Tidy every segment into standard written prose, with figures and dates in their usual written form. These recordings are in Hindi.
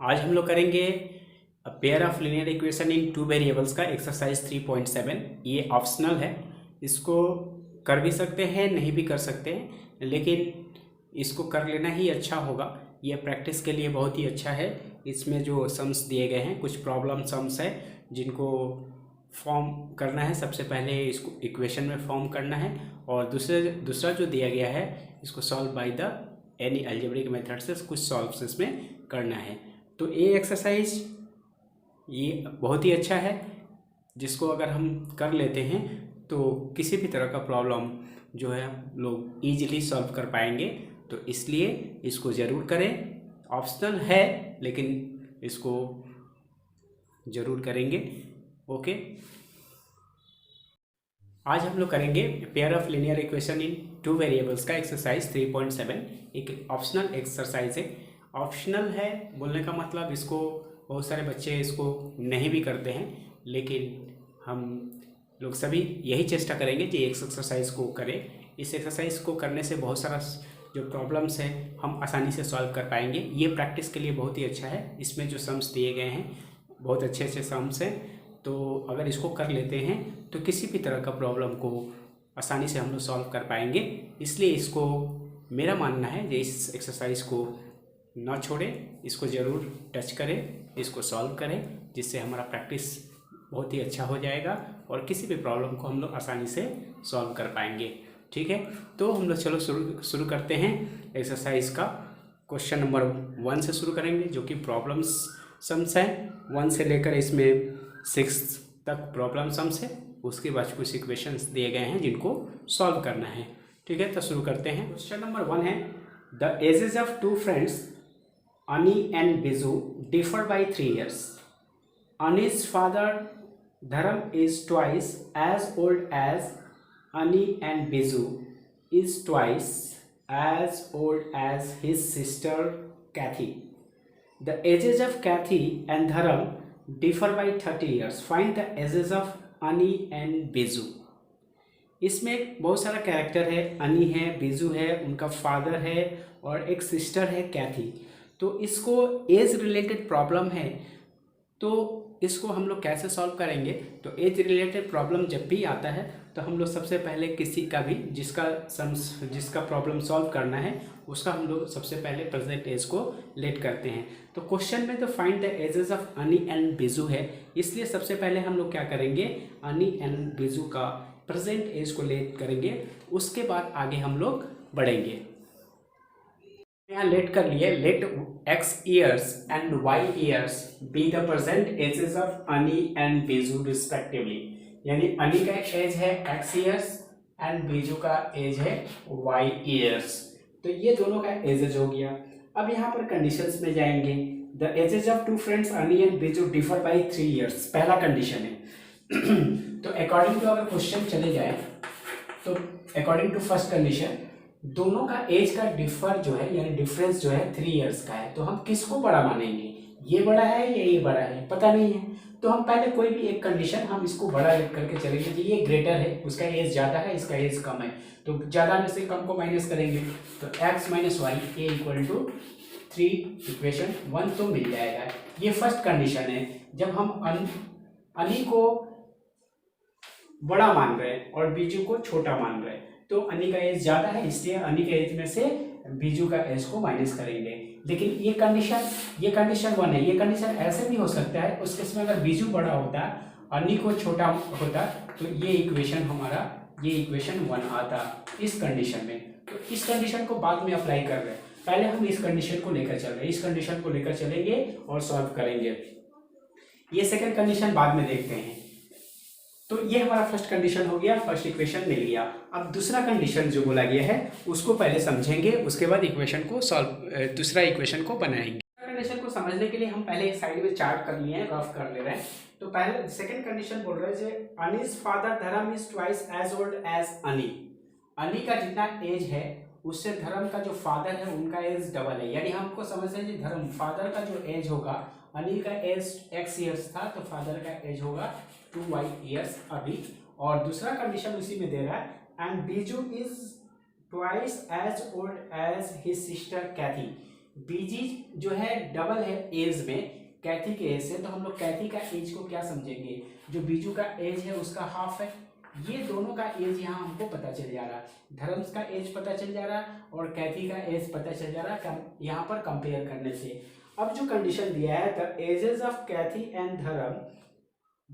आज हम लोग करेंगे pair of linear equation in two variables का एक्सरसाइज 3.7। ये ऑप्शनल है, इसको कर भी सकते हैं नहीं भी कर सकते हैं, लेकिन इसको कर लेना ही अच्छा होगा। ये प्रैक्टिस के लिए बहुत ही अच्छा है। इसमें जो सम्स दिए गए हैं कुछ प्रॉब्लम सम्स है जिनको फॉर्म करना है। सबसे पहले इसको इक्वेशन में फॉर्म करना है और दूसरा जो दिया गया है इसको solve by the any algebraic method से कुछ सॉल्व इसमें करना है। तो ये एक्सरसाइज ये बहुत ही अच्छा है, जिसको अगर हम कर लेते हैं तो किसी भी तरह का प्रॉब्लम जो है लोग इजीली सॉल्व कर पाएंगे। तो इसलिए इसको ज़रूर करें। ऑप्शनल है लेकिन इसको ज़रूर करेंगे। ओके, आज हम लोग करेंगे pair of linear equation in two variables का एक्सरसाइज 3.7। एक ऑप्शनल एक्सरसाइज है। ऑप्शनल है बोलने का मतलब इसको बहुत सारे बच्चे इसको नहीं भी करते हैं, लेकिन हम लोग सभी यही चेष्टा करेंगे कि इस एक्सरसाइज को करें। इस एक्सरसाइज को करने से बहुत सारा जो प्रॉब्लम्स हैं हम आसानी से सॉल्व कर पाएंगे। ये प्रैक्टिस के लिए बहुत ही अच्छा है। इसमें जो सम्स दिए गए हैं बहुत अच्छे अच्छे सम्स हैं, तो अगर इसको कर लेते हैं तो किसी भी तरह का प्रॉब्लम को आसानी से हम लोग सॉल्व कर पाएंगे। इसलिए इसको मेरा मानना है कि इस एक्सरसाइज को ना छोड़ें, इसको ज़रूर टच करें, इसको सॉल्व करें, जिससे हमारा प्रैक्टिस बहुत ही अच्छा हो जाएगा और किसी भी प्रॉब्लम को हम लोग आसानी से सॉल्व कर पाएंगे। ठीक है, तो हम लोग चलो शुरू करते हैं एक्सरसाइज का। क्वेश्चन नंबर 1 से शुरू करेंगे, जो कि प्रॉब्लम्स सम्स हैं। 1 से लेकर इसमें 6 तक प्रॉब्लम सम्स है। उसके बाद कुछ इक्वेशंस दिए गए हैं जिनको सॉल्व करना है। ठीक है, तो शुरू करते हैं। क्वेश्चन नंबर 1 है, the ages of two friends Ani and Biju differ by 3 years. Ani's father Dharam is twice as old as Ani and Biju is twice as old as his sister Kathy. The ages of Kathy and Dharam differ by 30 years. Find the ages of Ani and Biju. इसमें बहुत सारा कैरेक्टर है। अनी है, बिजू है, उनका फादर है और एक सिस्टर है कैथी। तो इसको एज रिलेटेड प्रॉब्लम है, तो इसको हम लोग कैसे सॉल्व करेंगे। तो एज रिलेटेड प्रॉब्लम जब भी आता है तो हम लोग सबसे पहले किसी का भी जिसका प्रॉब्लम सॉल्व करना है उसका हम लोग सबसे पहले प्रेजेंट एज को लेट करते हैं। तो क्वेश्चन में तो फाइंड द एजेस ऑफ अनी एंड बिजू है, इसलिए सबसे पहले हम लोग क्या करेंगे, अनी एंड बिजू का प्रेजेंट एज को लेट करेंगे। उसके बाद आगे हम लोग बढ़ेंगे। यहाँ लेट कर लिए, late x years and y years be the present ages of Ani and Biju respectively। यानी अनी का एज है x years and बीजू का एज है y years। तो ये दोनों का एजेज हो गया। अब यहाँ पर कंडीशंस में जाएंगे। The ages of two friends Ani and Biju differ by 3 years, पहला कंडीशन है। तो अकॉर्डिंग टू अगर क्वेश्चन चले जाए तो अकॉर्डिंग टू फर्स्ट कंडीशन दोनों का एज का डिफर जो है यानी डिफरेंस जो है 3 years का है। तो हम किसको बड़ा मानेंगे, ये बड़ा है या ये बड़ा है, पता नहीं है। तो हम पहले कोई भी एक कंडीशन हम इसको बड़ा लेट करके चलेंगे कि ये ग्रेटर है, उसका एज ज़्यादा है, इसका एज कम है। तो ज़्यादा में से कम को माइनस करेंगे तो x minus Y A equal to 3, equation 1 तो मिल जाएगा। ये फर्स्ट कंडीशन है जब हम अनी को बड़ा मान रहे हैं और बीजू को छोटा मान रहे हैं। तो अनी का एज ज़्यादा है, इसलिए अनी के एज में से बीजू का एज को माइनस करेंगे। लेकिन ये कंडीशन 1 है। ये कंडीशन ऐसे भी हो सकता है, उस केस में अगर बीजू बड़ा होता अनी को छोटा होता तो ये इक्वेशन 1 आता इस कंडीशन में। तो इस कंडीशन को बाद में अप्लाई कर रहे हैं, पहले हम इस कंडीशन को लेकर चल रहे हैं। इस कंडीशन को लेकर चलेंगे और सॉल्व करेंगे। ये सेकेंड कंडीशन बाद में देखते हैं। तो ये हमारा फर्स्ट कंडीशन हो गया, फर्स्ट इक्वेशन मिल गया। अब दूसरा कंडीशन जो बोला गया है उसको पहले समझेंगे, उसके बाद दूसरा इक्वेशन को बनाएंगे। कंडीशन को समझने के लिए हम पहले एक साइड में चार्ट कर लिए हैं, रफ कर ले रहे हैं। तो पहले सेकंड कंडीशन बोल रहे हैं अनी's father Dharam is twice as old as Ani. Ani का जितना एज है उससे धर्म का जो फादर है उनका एज डबल है। यानी हमको समझ रहे हैं धर्म फादर का जो एज होगा, अनी का एज x years था तो फादर का एज होगा 2y years अभी। और दूसरा कंडीशन उसी में दे रहा है and Biju is twice as old as his sister Cathy. Biju जो है डबल है एज में कैथी के एज से, तो हम लोग कैथी का एज को क्या समझेंगे, जो बीजू का एज है उसका हाफ है। ये दोनों का एज यहाँ हमको पता चल जा रहा है, धर्म्स का एज पता चल जा रहा है और कैथी का एज पता चल जा रहा है यहाँ पर कंपेयर करने से। अब जो कंडीशन दिया है, the ages of Cathy and Dharam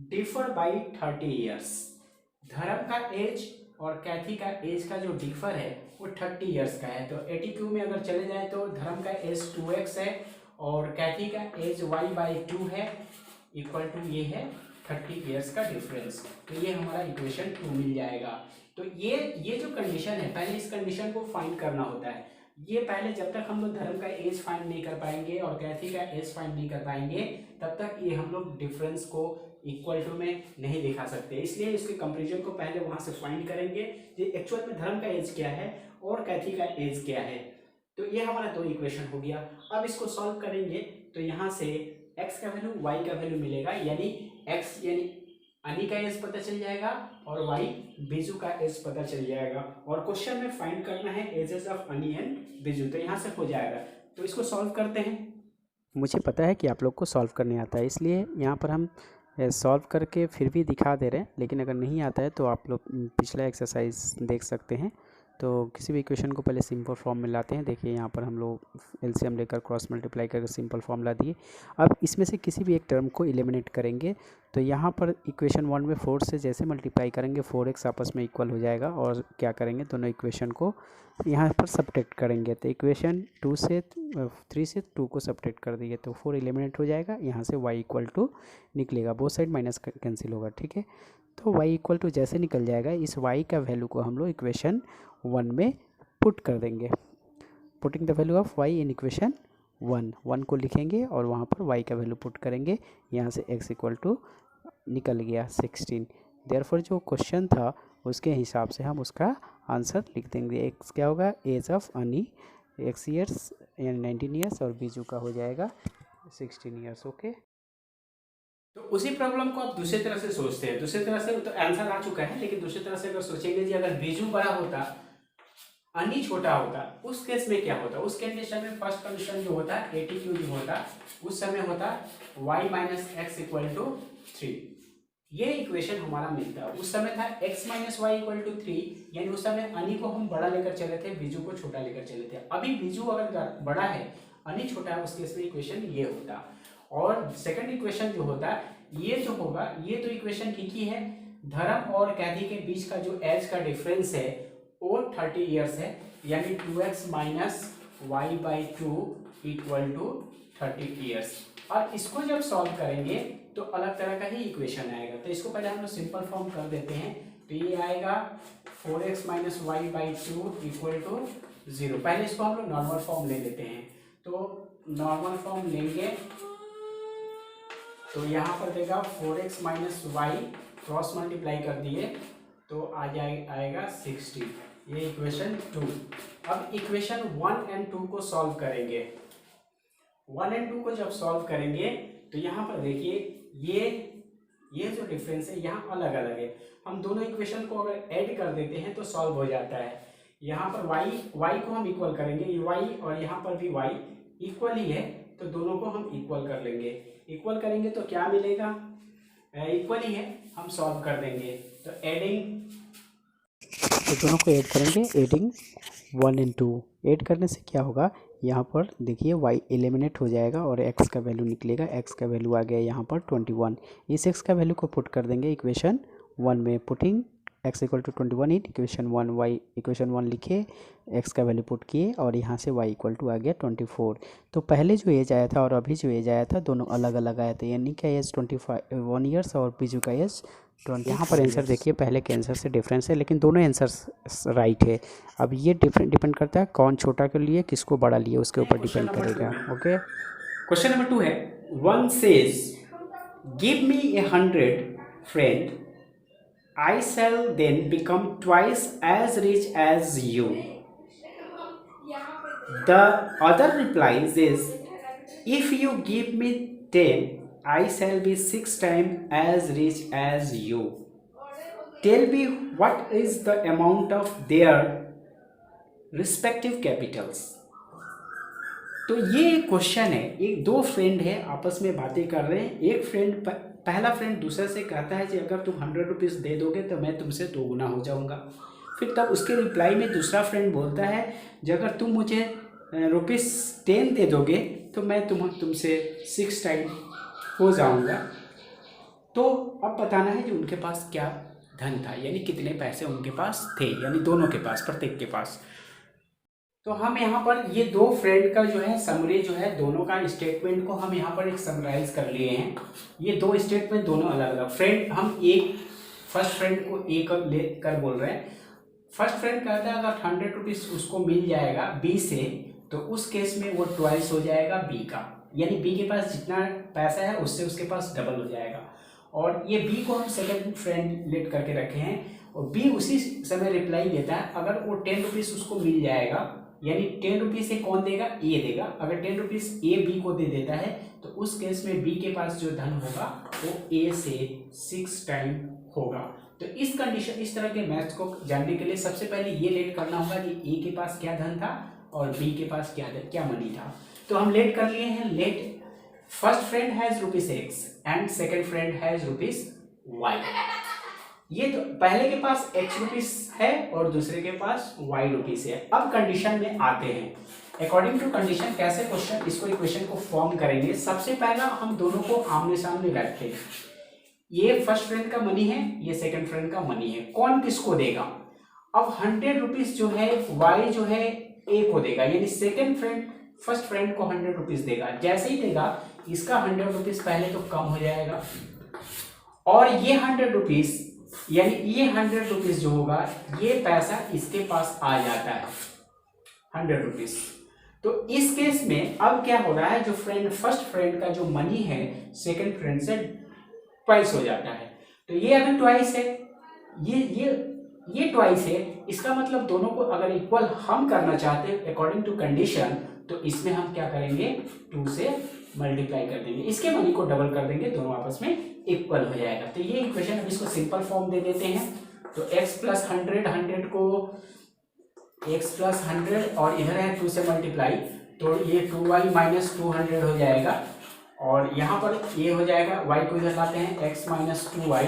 differ by 30 years. Dharam का एज और कैथी का एज का जो डिफर है वो 30 ईयर्स का है। तो 80 में अगर चले जाए तो धर्म का एज 2x है और कैथी का एज y/2 है, इक्वल टू ये है 30 ईयर्स का डिफरेंस। तो ये हमारा इक्वेशन 2 मिल जाएगा। तो ये जो कंडीशन है, पहले इस कंडीशन को फाइंड करना होता है। ये पहले जब तक हम लोग धर्म का एज फाइंड नहीं कर पाएंगे और कैथी का एज फाइंड नहीं कर पाएंगे, तब तक ये हम लोग डिफरेंस को इक्वल टू में नहीं दिखा सकते। इसलिए इसके कंपैरिजन को पहले वहां से फाइंड करेंगे कि एक्चुअल में धर्म का एज क्या है और कैथी का एज क्या है। तो ये हमारा 2 इक्वेशन हो गया। अब इसको सॉल्व करेंगे तो यहाँ से x का वैल्यू y का वैल्यू मिलेगा, यानी x यानी अनी का एज पता चल जाएगा और y बीजू का एज पता चल जाएगा। और क्वेश्चन में फाइंड करना है एजेस ऑफ अनी एंड बीजू, तो यहाँ से हो जाएगा। तो इसको सॉल्व करते हैं। मुझे पता है कि आप लोग को सॉल्व करने आता है, इसलिए यहाँ पर हम सॉल्व करके फिर भी दिखा दे रहे हैं। लेकिन अगर नहीं आता है तो आप लोग पिछला एक्सरसाइज देख सकते हैं। तो किसी भी इक्वेशन को पहले सिंपल फॉर्म में लाते हैं। देखिए यहाँ पर हम लोग एलसीएम लेकर क्रॉस मल्टीप्लाई करके सिंपल फॉर्म ला दिए। अब इसमें से किसी भी एक टर्म को एलिमिनेट करेंगे तो यहाँ पर इक्वेशन 1 में 4 से जैसे मल्टीप्लाई करेंगे 4x आपस में इक्वल हो जाएगा। और क्या करेंगे, दोनों इक्वेशन को यहाँ पर सब्ट्रैक्ट करेंगे। तो इक्वेशन 2 से 3 से 2 को सब्ट्रैक्ट कर दिए तो 4 एलिमिनेट हो जाएगा। यहाँ से y इक्वल टू निकलेगा, बोथ साइड माइनस कैंसिल होगा, ठीक है। तो y इक्वल टू जैसे निकल जाएगा, इस y का वैल्यू को हम लोग इक्वेशन 1 में पुट कर देंगे। Putting the value of y in equation 1 को लिखेंगे और वहाँ पर y का वैल्यू पुट करेंगे। यहाँ से x इक्वल टू निकल गया 16। देयरफॉर जो क्वेश्चन था उसके हिसाब से हम उसका आंसर लिख देंगे। x क्या होगा, एज ऑफ अनी x ईयर्स यानी 19 ईयर्स और बीजू का हो जाएगा 16 ईयर्स। ओके, तो उसी प्रॉब्लम को आप दूसरी तरह से सोचते हैं। दूसरी तरह से तो आंसर आ चुका है, लेकिन दूसरी तरह से अगर सोचेंगे जी अगर बीजू बड़ा होता अनी छोटा होता, उस केस में क्या होता। उस कंडीशन में फर्स्ट कंडीशन जो होता 80 जो होता उस समय होता y minus X equal to 3। ये इक्वेशन हमारा मिलता है। उस समय था x minus Y equal to 3, यानी उस समय अनी को हम बड़ा लेकर चले थे, बीजू को छोटा लेकर चले थे। अभी बीजू अगर बड़ा है अनी छोटा है, उस केस में इक्वेशन ये होता। और सेकंड इक्वेशन जो होता ये जो होगा, ये तो इक्वेशन ठीक ही है। धर्म और कैथी के बीच का जो एज का डिफरेंस है वो 30 ईयर्स है, यानी 2x minus Y by 2 equal to 30 years. और इसको जब सॉल्व करेंगे तो अलग तरह का ही इक्वेशन आएगा। तो इसको पहले हम लोग सिंपल फॉर्म कर देते हैं। तो ये आएगा 4x minus Y by 2 equal to 0। पहले इसको हम लोग नॉर्मल फॉर्म ले लेते हैं। तो नॉर्मल फॉर्म लेंगे तो यहाँ पर देगा 4x minus Y, cross multiply कर दिए तो आएगा 60। ये इक्वेशन 2। अब इक्वेशन 1 एंड 2 को सॉल्व करेंगे। 1 एंड 2 को जब सॉल्व करेंगे तो यहाँ पर देखिए ये जो डिफरेंस है यहाँ अलग अलग है। हम दोनों इक्वेशन को अगर ऐड कर देते हैं तो सॉल्व हो जाता है। यहाँ पर y को हम इक्वल करेंगे, ये y और यहाँ पर भी y इक्वल ही है, तो दोनों को हम इक्वल कर लेंगे। इक्वल करेंगे तो क्या मिलेगा, इक्वल ही है, हम सॉल्व कर देंगे। तो एडिंग, तो दोनों को ऐड करेंगे, एडिंग 1 एंड 2। ऐड करने से क्या होगा, यहाँ पर देखिए y एलिमिनेट हो जाएगा और x का वैल्यू निकलेगा। x का वैल्यू आ गया यहाँ पर 21। इस x का वैल्यू को पुट कर देंगे इक्वेशन 1 में। Putting x equal to 21 in equation 1, y equation 1 लिखे, x का वैल्यू पुट किए और यहाँ से y इक्वल टू आ गया 24। तो पहले जो एज आया था और अभी जो एज आया था दोनों अलग अलग आया था, यानी क्या एज 21 ईयर्स और बीजू का एज 20। यहाँ पर आंसर देखिए, पहले के आंसर से डिफरेंस है लेकिन दोनों आंसर्स राइट है। अब ये डिपेंड करता है कौन छोटा के लिए किसको बड़ा लिए, उसके ऊपर डिपेंड करेगा। ओके, क्वेश्चन नंबर 2 है, one says give me 100 friend, I shall then become twice as rich as you. The other replies is, if you give me 10, I shall be 6 times as rich as you. Tell me what is the amount of their respective capitals. तो ये क्वेश्चन है, एक दो फ्रेंड है आपस में बातें कर रहे हैं। एक फ्रेंड पहला फ्रेंड दूसरे से कहता है कि अगर तुम 100 रुपीज़ दे दोगे तो मैं तुमसे 2 गुना हो जाऊंगा। फिर तब उसके रिप्लाई में दूसरा फ्रेंड बोलता है कि अगर तुम मुझे ₹10 दे दोगे तो मैं तुमसे 6 टाइम हो जाऊंगा। तो अब बताना है कि उनके पास क्या धन था, यानी कितने पैसे उनके पास थे, यानी दोनों के पास, प्रत्येक के पास। तो हम यहाँ पर ये दो फ्रेंड का जो है समरी जो है, दोनों का स्टेटमेंट को हम यहाँ पर एक समराइज कर लिए हैं। ये दो स्टेटमेंट दोनों अलग अलग फ्रेंड, हम एक फर्स्ट फ्रेंड को एक ले कर बोल रहे हैं। फर्स्ट फ्रेंड कहता है अगर 100 रुपीज़ उसको मिल जाएगा बी से, तो उस केस में वो ट्वाइस हो जाएगा बी का, यानी बी के पास जितना पैसा है उससे उसके पास डबल हो जाएगा। और ये बी को हम सेकंड फ्रेंड लेट करके रखे हैं, और बी उसी समय रिप्लाई देता है अगर वो 10 रुपीज़ उसको मिल जाएगा, यानी 10 रुपीज़ से कौन देगा, ए देगा। अगर 10 रुपीज़ ए बी को दे देता है तो उस केस में बी के पास जो धन होगा वो ए से 6 टाइम होगा। तो इस कंडीशन, इस तरह के मैथ्स को जानने के लिए सबसे पहले ये लेट करना होगा कि ए के पास क्या धन था और बी के पास क्या मनी था। तो हम लेट कर लिए हैं। Let first friend has ₹X and second friend has ₹Y। ये तो पहले के पास ₹X है और दूसरे के पास ₹Y है। अब कंडीशन में आते हैं। अकॉर्डिंग टू कंडीशन कैसे क्वेश्चन इसको इक्वेशन को फॉर्म करेंगे। सबसे पहला हम दोनों को आमने सामने रखते हैं। ये फर्स्ट फ्रेंड का मनी है, ये सेकंड फ्रेंड का मनी है, कौन किसको देगा। अब 100 रुपीज जो है Y जो है A को देगा, यानी सेकंड फ्रेंड फर्स्ट फ्रेंड को 100 रुपीज देगा। जैसे ही देगा इसका 100 रुपीज पहले तो कम हो जाएगा, और ये 100 रुपीज, यानी ये 100 रुपीज जो होगा ये पैसा इसके पास आ जाता है 100 रुपीज। तो इस केस में अब क्या हो रहा है, जो फ्रेंड फर्स्ट फ्रेंड का जो मनी है सेकंड फ्रेंड से ट्वाइस हो जाता है। तो ये अगर ट्वाइस है, ये ट्वाइस है, इसका मतलब दोनों को अगर इक्वल हम करना चाहते हैं अकॉर्डिंग टू कंडीशन, तो इसमें हम क्या करेंगे 2 से मल्टीप्लाई कर देंगे, इसके मनी को डबल कर देंगे, दोनों आपस में इक्वल हो जाएगा। तो ये इक्वेशन अब इसको सिंपल फॉर्म दे देते हैं। तो x + 100 को x + 100 और इधर है 2 से मल्टीप्लाई, तो ये 2y - 200 हो जाएगा। और यहाँ पर ये हो जाएगा, y को इधर लाते हैं x - 2y,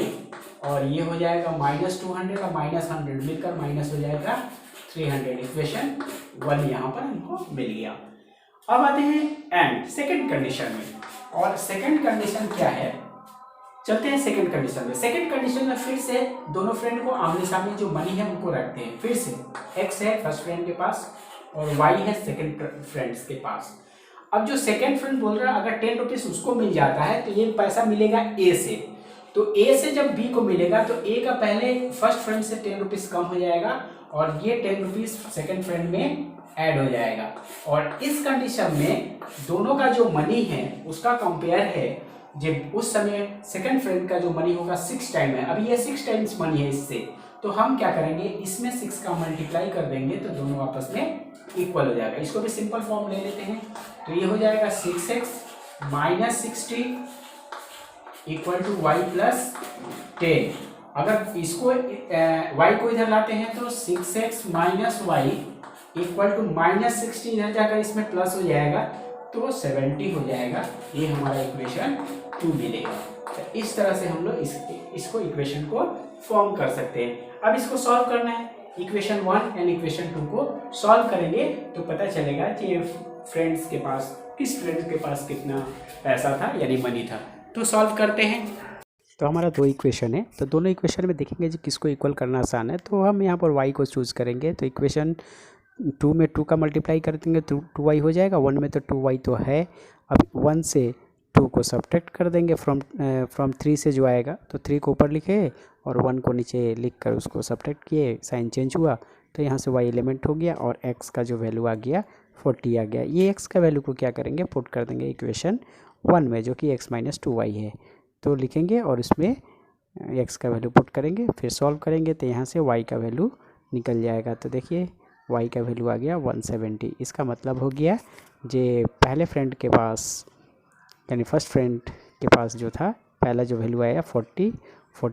और ये हो जाएगा -200 और -100 मिलकर माइनस हो जाएगा 300। इक्वेशन 1 यहाँ पर हमको मिल गया। अब आते हैं एंड सेकंड कंडीशन में, और सेकंड कंडीशन क्या है, चलते हैं सेकंड कंडीशन में। सेकंड कंडीशन में फिर से दोनों फ्रेंड को आमने सामने जो मनी है उनको रखते हैं। फिर से x है फर्स्ट फ्रेंड के पास और y है सेकंड फ्रेंड्स के पास। अब जो सेकंड फ्रेंड बोल रहा है अगर 10 रुपीज उसको मिल जाता है तो ये पैसा मिलेगा a से। तो a से जब b को मिलेगा तो a का पहले फर्स्ट फ्रेंड से 10 रुपीज कम हो जाएगा, और ये 10 रुपीज सेकेंड फ्रेंड में ऐड हो जाएगा। और इस कंडीशन में दोनों का जो मनी है उसका कंपेयर है, जब उस समय सेकंड फ्रेंड का जो मनी होगा 6 टाइम है, अभी ये 6 टाइम्स मनी है इससे, तो हम क्या करेंगे इसमें 6 का मल्टीप्लाई कर देंगे तो दोनों आपस में इक्वल हो जाएगा। इसको भी सिंपल फॉर्म ले लेते हैं, तो ये हो जाएगा 6x - 60 = y + 10। अगर इसको y को इधर लाते हैं तो 6x - y = -60, इधर जाकर इसमें प्लस हो जाएगा तो 70 हो जाएगा। ये हमारा इक्वेशन 2 मिलेगा। तो इस तरह से हम लोग इसको इक्वेशन को फॉर्म कर सकते हैं। अब इसको सॉल्व करना है, इक्वेशन 1 एंड इक्वेशन 2 को सॉल्व करेंगे तो पता चलेगा कि फ्रेंड्स के पास किस फ्रेंड के पास कितना पैसा था यानी मनी था। तो सॉल्व करते हैं। तो हमारा 2 इक्वेशन है, तो दोनों इक्वेशन में देखेंगे जी किसको इक्वल करना आसान है। तो हम यहाँ पर y को चूज़ करेंगे, तो इक्वेशन 2 में 2 का मल्टीप्लाई कर देंगे तो 2y हो जाएगा। 1 में तो 2y तो है, अब 1 से 2 को सब्ट्रैक्ट कर देंगे फ्रॉम 3 से जो आएगा, तो 3 को ऊपर लिखे और 1 को नीचे लिख कर उसको सब्ट्रैक्ट किए, साइन चेंज हुआ तो यहाँ से y एलिमेंट हो गया और x का जो वैल्यू आ गया 40 आ गया। ये x का वैल्यू को क्या करेंगे पुट कर देंगे इक्वेशन 1 में, जो कि x - 2y है, तो लिखेंगे और इसमें x का वैल्यू पुट करेंगे, फिर सॉल्व करेंगे तो यहाँ से y का वैल्यू निकल जाएगा। तो देखिए y का वैल्यू आ गया 170। इसका मतलब हो गया जे पहले फ्रेंड के पास यानी फर्स्ट फ्रेंड के पास जो था पहला जो वैल्यू आया 40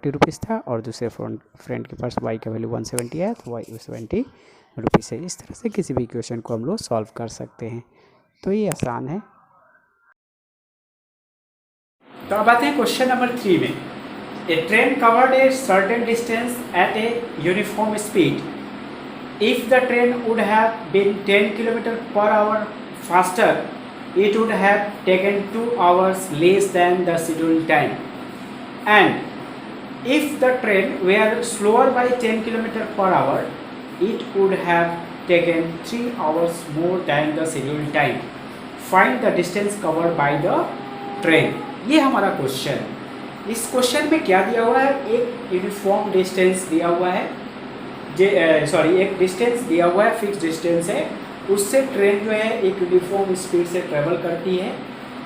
रुपीज़ था, और दूसरे फ्रेंड के पास y का वैल्यू 170 आया तो y 70 रुपीज़ है। इस तरह से किसी भी इक्वेशन को हम लोग सॉल्व कर सकते हैं। तो ये आसान है। तो अब आते हैं क्वेश्चन नंबर 3 में। A train covered a certain distance at a uniform speed. If the train would have been 10 kilometre per hour faster, it would have taken 2 hours less than the scheduled time. And if the train were slower by 10 km per hour, it would have taken 3 hours more than the scheduled time. Find the distance covered by the train. ये हमारा क्वेश्चन है। इस क्वेश्चन में क्या दिया हुआ है, एक यूनिफॉर्म डिस्टेंस दिया हुआ है, एक डिस्टेंस दिया हुआ है, फिक्स डिस्टेंस है, उससे ट्रेन जो है एक यूनिफॉर्म स्पीड से ट्रेवल करती है।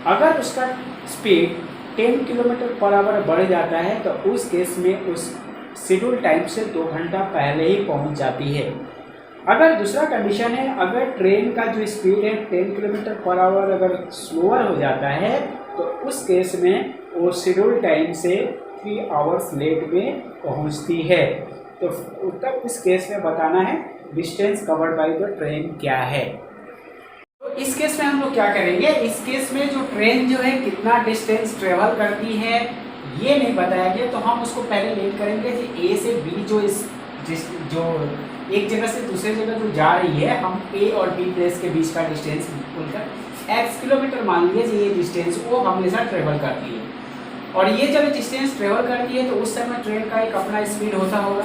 अगर उसका स्पीड 10 किलोमीटर पर आवर बढ़ जाता है तो उस केस में उस शेड्यूल टाइम से 2 घंटा पहले ही पहुंच जाती है। अगर दूसरा कंडीशन है, अगर ट्रेन का जो स्पीड है 10 किलोमीटर पर आवर अगर स्लोअर हो जाता है तो उस केस में वो शेड्यूल टाइम से 3 आवर्स लेट में पहुंचती है। तो तब इस केस में बताना है distance covered by the train क्या है। तो इस केस में हम लोग क्या करेंगे, इस केस में जो ट्रेन जो है कितना डिस्टेंस ट्रेवल करती है ये नहीं बताया गया, तो हम उसको पहले लेट करेंगे कि ए से बी जो एक जगह से दूसरे जगह जो जा रही है, हम ए और बी प्लेस के बीच का डिस्टेंस बोलकर एक्स किलोमीटर मान लीजिए, ये डिस्टेंस वो हमेशा ट्रेवल करती है। और ये जब डिस्टेंस ट्रेवल करती है तो उस समय ट्रेन का एक अपना स्पीड होता होगा,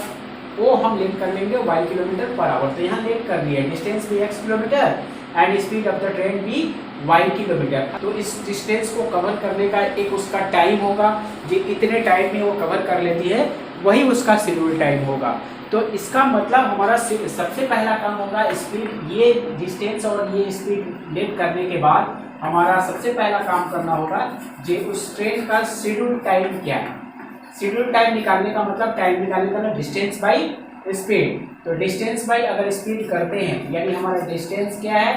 वो हम लेट कर लेंगे y किलोमीटर पर आवर। तो यहाँ लेट कर दिया है, डिस्टेंस भी x kilometre and speed of the train भी y किलोमीटर। तो इस डिस्टेंस को कवर करने का एक उसका टाइम होगा, जो इतने टाइम में वो कवर कर लेती है वही उसका शेड्यूल टाइम होगा। तो इसका मतलब हमारा सबसे पहला काम होगा स्पीड, ये डिस्टेंस और ये स्पीड लेट करने के बाद हमारा सबसे पहला काम करना होगा जो उस ट्रेन का शेड्यूल टाइम क्या है। शेड्यूल टाइम निकालने का मतलब टाइम निकालने का डिस्टेंस बाई स्पीड। तो डिस्टेंस बाई अगर स्पीड करते हैं, यानी हमारा डिस्टेंस क्या है,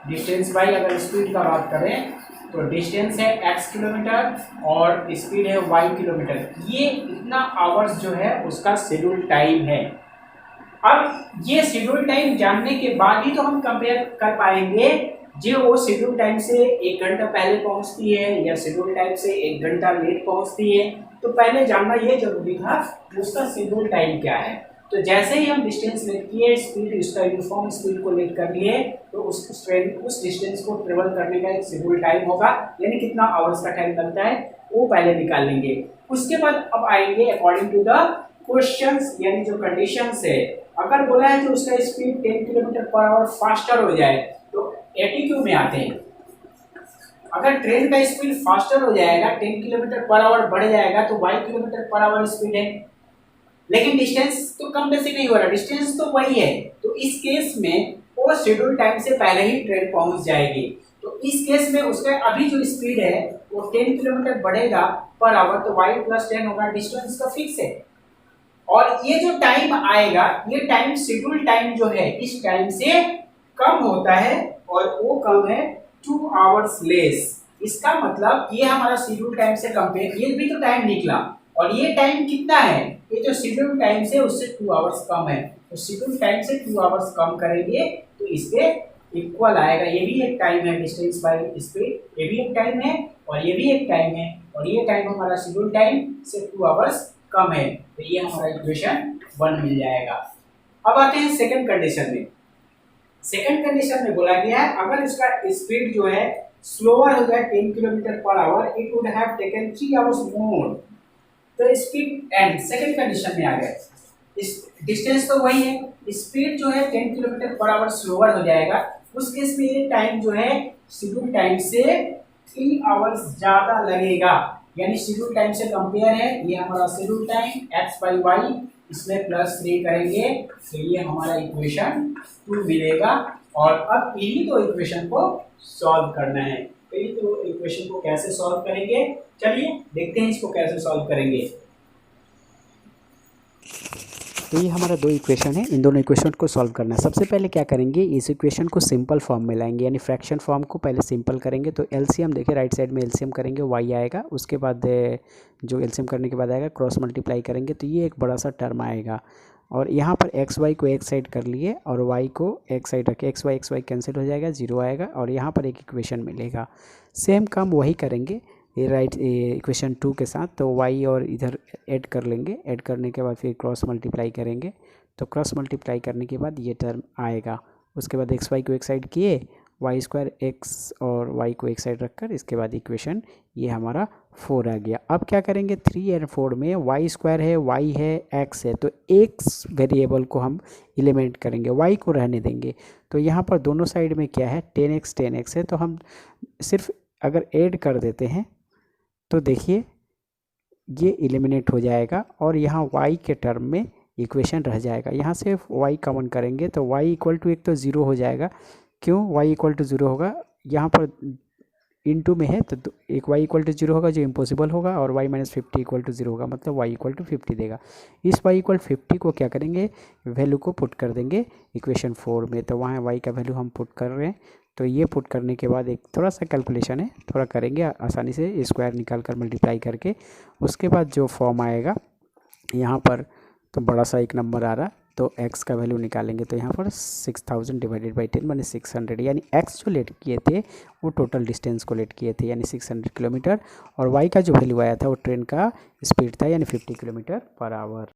डिस्टेंस बाई अगर स्पीड का बात करें तो डिस्टेंस है x किलोमीटर और स्पीड है y किलोमीटर। ये इतना आवर्स जो है उसका शेड्यूल टाइम है। अब ये शेड्यूल टाइम जानने के बाद ही तो हम कंपेयर कर पाएंगे जो वो शेड्यूल टाइम से 1 घंटा पहले पहुंचती है या शेड्यूल टाइम से 1 घंटा लेट पहुंचती है। तो पहले जानना ये जरूरी था उसका शेड्यूल टाइम क्या है। तो जैसे ही हम डिस्टेंस लेट किए, स्पीड उसका यूनिफॉर्म स्पीड को लेट कर लिए, तो उस डिस्टेंस को ट्रेवल करने का एक शेड्यूल टाइम होगा, यानी कितना आवर्स का टाइम लगता है वो पहले निकाल लेंगे। उसके बाद अब आएंगे अकॉर्डिंग टू द क्वेश्चंस, यानी जो कंडीशंस है। अगर बोला है कि उसका speed 10 kilometre per hour faster हो जाए तो एटीक्यू में आते हैं। अगर ट्रेन का स्पीड फास्टर हो जाएगा, 10 किलोमीटर पर आवर बढ़ जाएगा तो y kilometre per our speed है, लेकिन डिस्टेंस तो कम बेसी नहीं हो रहा, डिस्टेंस तो वही है। तो इस केस में वो शेड्यूल टाइम से पहले ही ट्रेन पहुंच जाएगी। तो इस केस में उसका अभी जो स्पीड है वो 10 किलोमीटर बढ़ेगा पर आवर, तो y प्लस 10 होगा, डिस्टेंस का फिक्स है। और ये जो टाइम आएगा, ये टाइम शेड्यूल टाइम जो है इस टाइम से कम होता है और वो कम है 2 आवर्स लेस। इसका मतलब ये हमारा शेड्यूल टाइम से कंपेयर, ये भी तो टाइम निकला और ये टाइम कितना है, ये जो शेड्यूल टाइम से उससे 2 आवर्स कम है। तो शेड्यूल टाइम से 2 आवर्स कम करेंगे तो इसके इक्वल आएगा। ये भी एक टाइम है, डिस्टेंस बाय स्पीड, ये भी एक टाइम है और ये भी एक टाइम है, और ये टाइम हमारा शेड्यूल टाइम से 2 आवर्स कम है। तो ये हमारा इक्वेशन 1 मिल जाएगा। अब आते हैं सेकंड कंडीशन में। सेकंड कंडीशन में बोला गया है अगर इसका स्पीड जो है स्लोअर हो जाए 10 kilometre per our, it would have taken 3 hours मोर। तो स्पीड एंड सेकंड कंडीशन में आ गया, इस डिस्टेंस तो वही है, स्पीड जो है 10 किलोमीटर पर आवर स्लोअर हो जाएगा, उस केस में ये टाइम जो है शेड्यूल टाइम से 3 आवर्स ज़्यादा लगेगा। यानी शेड्यूल टाइम से कंपेयर है, ये हमारा शेड्यूल टाइम x/y, इसमें +3 करेंगे तो ये हमारा इक्वेशन 2 मिलेगा। और अब इन्हीं दो इक्वेशन को सॉल्व करना है। तो ये तो इक्वेशन को कैसे सॉल्व करेंगे, चलिए देखते हैं इसको कैसे सॉल्व करेंगे। तो ये हमारा 2 इक्वेशन है, इन दोनों इक्वेशन को सॉल्व करना है। सबसे पहले क्या करेंगे, इस इक्वेशन को सिंपल फॉर्म में लाएंगे, यानी फ्रैक्शन फॉर्म को पहले सिंपल करेंगे। तो एलसीएम देखिए राइट साइड में एलसीएम करेंगे y आएगा, उसके बाद जो एलसीएम करने के बाद आएगा क्रॉस मल्टीप्लाई करेंगे तो ये एक बड़ा सा टर्म आएगा। और यहाँ पर एक्स वाई को एक साइड कर लिए और वाई को एक साइड रखे, एक्स वाई कैंसिल हो जाएगा, 0 आएगा और यहाँ पर एक इक्वेशन मिलेगा। सेम काम वही करेंगे ये राइट इक्वेशन 2 के साथ। तो वाई और इधर ऐड कर लेंगे, ऐड करने के बाद फिर क्रॉस मल्टीप्लाई करेंगे। तो क्रॉस मल्टीप्लाई करने के बाद ये टर्म आएगा। उसके बाद एक्स वाई को एक साइड किए, वाई स्क्वायर एक्स और वाई को एक साइड रखकर, इसके बाद इक्वेशन ये हमारा 4 आ गया। अब क्या करेंगे, 3 और 4 में वाई स्क्वायर है, वाई है, एक्स है, तो एक्स वेरिएबल को हम एलिमिनेट करेंगे, वाई को रहने देंगे। तो यहाँ पर दोनों साइड में क्या है, 10x है, तो हम सिर्फ अगर ऐड कर देते हैं तो देखिए ये एलिमिनेट हो जाएगा और यहाँ y के टर्म में इक्वेशन रह जाएगा। यहाँ से y कॉमन करेंगे तो y इक्वल टू एक तो 0 हो जाएगा। क्यों y इक्वल टू 0 होगा, यहाँ पर इनटू में है तो एक y इक्वल टू 0 होगा जो इम्पॉसिबल होगा, और y माइनस 50 इक्वल टू 0 होगा, मतलब y इक्वल टू 50 देगा। इस y इक्वल 50 को क्या करेंगे, वैल्यू को पुट कर देंगे इक्वेशन 4 में। तो वहाँ y का वैल्यू हम पुट कर रहे हैं। तो ये पुट करने के बाद एक थोड़ा सा कैलकुलेशन है, थोड़ा करेंगे आसानी से, स्क्वायर निकाल कर मल्टीप्लाई करके। उसके बाद जो फॉर्म आएगा यहाँ पर, तो बड़ा सा एक नंबर आ रहा, तो x का वैल्यू निकालेंगे। तो यहाँ पर 6000 डिवाइडेड बाई 10 माने 600, यानी x जो लेट किए थे वो टोटल डिस्टेंस को लेट किए थे, यानी 600 किलोमीटर। और y का जो वैल्यू आया था वो ट्रेन का स्पीड था, यानी 50 किलोमीटर पर आवर।